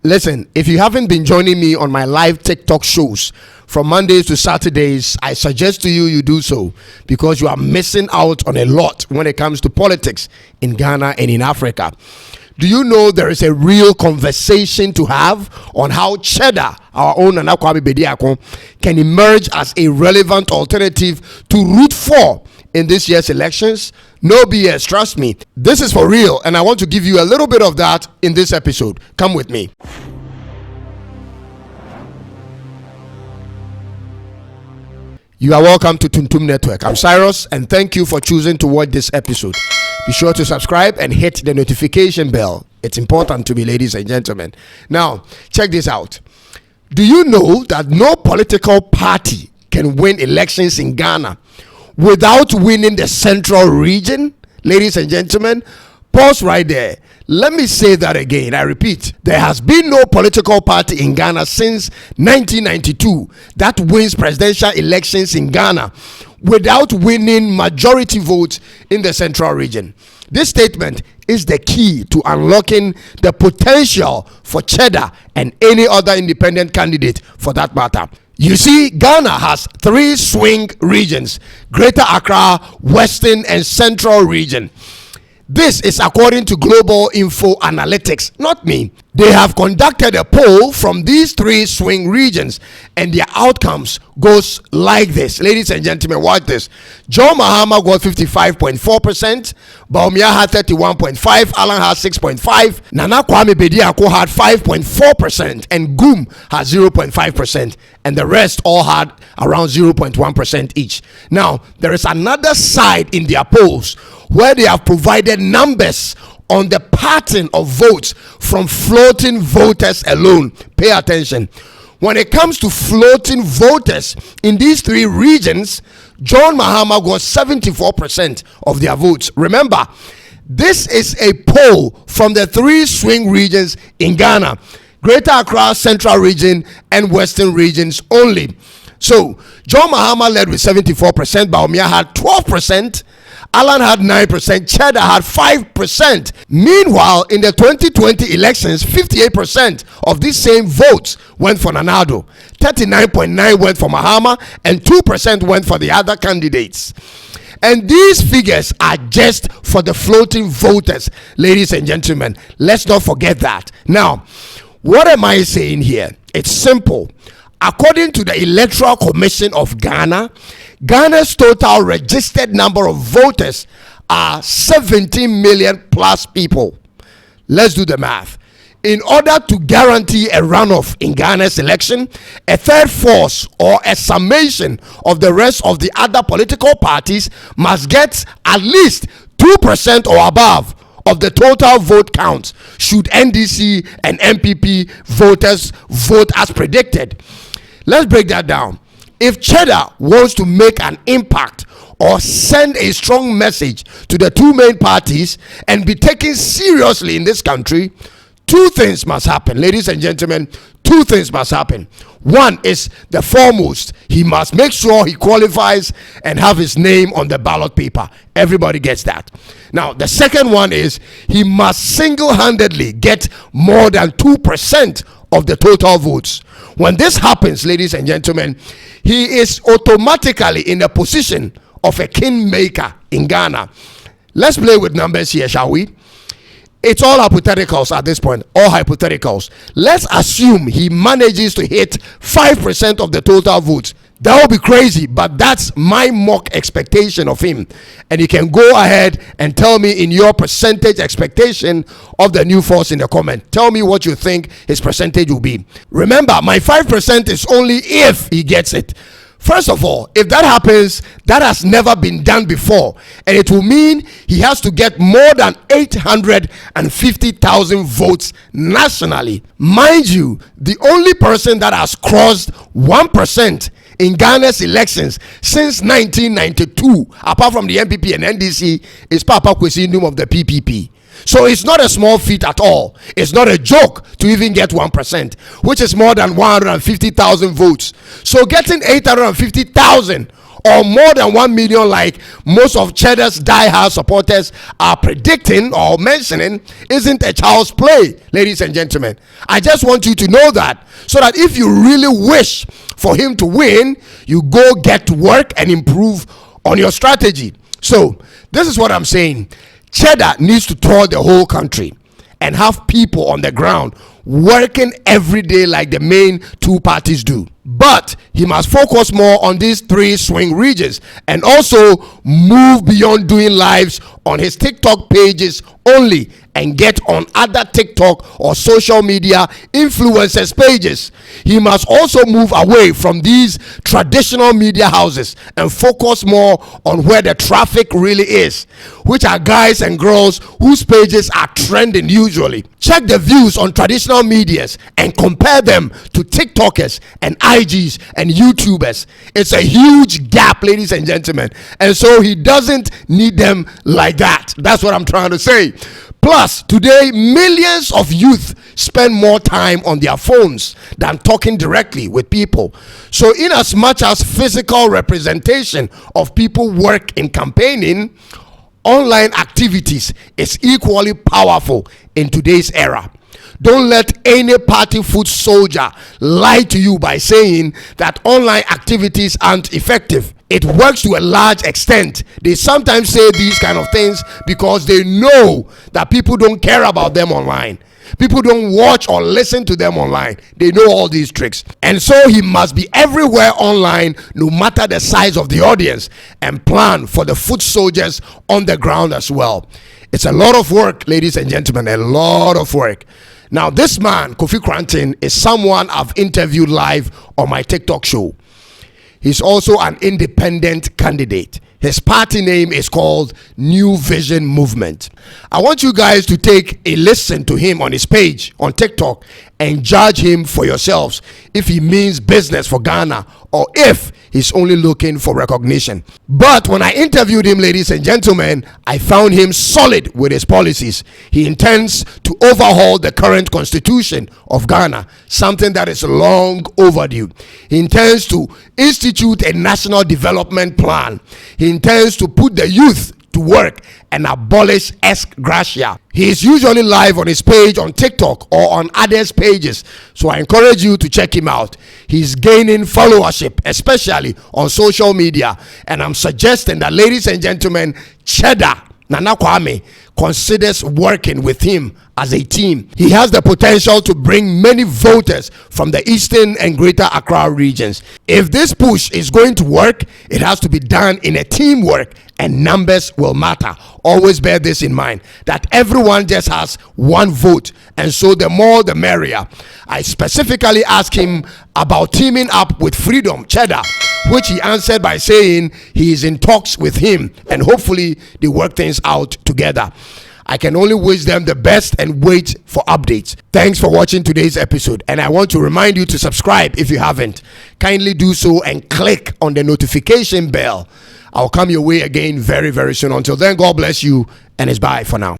Listen, if you haven't been joining me on my live TikTok shows from Mondays to Saturdays, I suggest to you do so, because you are missing out on a lot when it comes to politics in Ghana and in Africa. Do you know there is a real conversation to have on how Cheddar, our own Nana Bediako, can emerge as a relevant alternative to root for in this year's elections? No BS, trust me. This is for real, and I want to give you a little bit of that in this episode. Come with me. You are welcome to Tuntum Network. I'm Cyrus, and thank you for choosing to watch this episode. Be sure to subscribe and hit the notification bell. It's important to me, ladies and gentlemen. Now, check this out. Do you know that no political party can win elections in Ghana without winning the central region? Ladies and gentlemen, pause right there. Let me say that again. I repeat, there has been no political party in Ghana since 1992 that wins presidential elections in Ghana without winning majority votes in the central region. This statement is the key to unlocking the potential for Cheddar and any other independent candidate for that matter. You see, Ghana has 3 swing regions: Greater Accra, Western and Central region. This is according to Global Info Analytics, not me. They have conducted a poll from these 3 swing regions, and their outcomes goes like this. Ladies and gentlemen, watch this. John Mahama got 55.4%, Bawumia had 31.5%, Alan had 6.5%, Nana Kwame Bediako had 5.4%, and Goom had 0.5%, and the rest all had around 0.1% each. Now, there is another side in their polls where they have provided numbers on the pattern of votes from floating voters alone. Pay attention. When it comes to floating voters in these 3 regions, John Mahama got 74% of their votes. Remember, this is a poll from the 3 swing regions in Ghana: Greater Accra, Central region and Western regions only. So John Mahama led with 74%, Bawumia had 12%, Alan had 9%, Cheddar had 5%. Meanwhile, in the 2020 elections, 58% of these same votes went for Nanado, 39.9% went for Mahama, and 2% went for the other candidates. And these figures are just for the floating voters, ladies and gentlemen. Let's not forget that. Now, what am I saying here? It's simple. According to the Electoral Commission of Ghana, Ghana's total registered number of voters are 17 million plus people. Let's do the math. In order to guarantee a runoff in Ghana's election, a third force or a summation of the rest of the other political parties must get at least 2% or above of the total vote count should NDC and MPP voters vote as predicted. Let's break that down. If Cheddar wants to make an impact or send a strong message to the 2 main parties and be taken seriously in this country, 2 things must happen. Ladies and gentlemen, 2 things must happen. One is the foremost. He must make sure he qualifies and have his name on the ballot paper. Everybody gets that. Now, the second one is he must single-handedly get more than 2% of the total votes. When this happens, ladies and gentlemen, he is automatically in the position of a kingmaker in Ghana. Let's play with numbers here, shall we? It's all hypotheticals at this point, all hypotheticals. Let's assume he manages to hit 5% of the total votes. That would be crazy, but that's my mock expectation of him. And you can go ahead and tell me in your percentage expectation of the new force in the comment. Tell me what you think his percentage will be. Remember, my 5% is only if he gets it. First of all, if that happens, that has never been done before, and it will mean he has to get more than 850,000 votes nationally. Mind you, the only person that has crossed 1% in Ghana's elections since 1992, apart from the MPP and NDC, is Papa Kwesi Num of the PPP. So it's not a small feat at all. It's not a joke to even get 1%, which is more than 150,000 votes. So getting 850,000 or more than 1 million, like most of Cheddar's die-hard supporters are predicting or mentioning, isn't a child's play, ladies and gentlemen. I just want you to know that, so that if you really wish for him to win, you go get to work and improve on your strategy. So this is what I'm saying. Cheddar needs to tour the whole country and have people on the ground working every day like the main two parties do. But he must focus more on these 3 swing regions and also move beyond doing lives on his TikTok pages only and get on other TikTok or social media influencers pages. He must also move away from these traditional media houses and focus more on where the traffic really is, which are guys and girls whose pages are trending usually. Check the views on traditional medias and compare them to TikTokers and IGs and YouTubers. It's a huge gap, ladies and gentlemen, and so he doesn't need them like that. That's what I'm trying to say. Plus, today, millions of youth spend more time on their phones than talking directly with people. So, in as much as physical representation of people work in campaigning, online activities is equally powerful in today's era. Don't let any party foot soldier lie to you by saying that online activities aren't effective. It works to a large extent. They sometimes say these kind of things because they know that people don't care about them online. People don't watch or listen to them online. They know all these tricks. And so he must be everywhere online, no matter the size of the audience, and plan for the foot soldiers on the ground as well. It's a lot of work, ladies and gentlemen, a lot of work. Now, this man, Kofi Koranteng, is someone I've interviewed live on my TikTok show. He's also an independent candidate. His party name is called New Vision Movement. I want you guys to take a listen to him on his page on TikTok and judge him for yourselves if he means business for Ghana or if he's only looking for recognition. But when I interviewed him, ladies and gentlemen, I found him solid with his policies. He intends to overhaul the current constitution of Ghana, something that is long overdue. He intends to institute a national development plan. He intends to put the youth to work and abolish ex gratia. He is usually live on his page on TikTok or on others' pages, so I encourage you to check him out. He's gaining followership, especially on social media, and I'm suggesting that, ladies and gentlemen, Cheddar, Nana Kwame, considers working with him as a team. He has the potential to bring many voters from the Eastern and Greater Accra regions. If this push is going to work, it has to be done in a teamwork, and numbers will matter. Always bear this in mind, that everyone just has one vote, and so the more the merrier. I specifically asked him about teaming up with Freedom Cheddar, which he answered by saying he is in talks with him and hopefully they work things out together. I can only wish them the best and wait for updates. Thanks for watching today's episode, and I want to remind you to subscribe if you haven't. Kindly do so and click on the notification bell. I'll come your way again very, very soon. Until then, God bless you, and it's bye for now.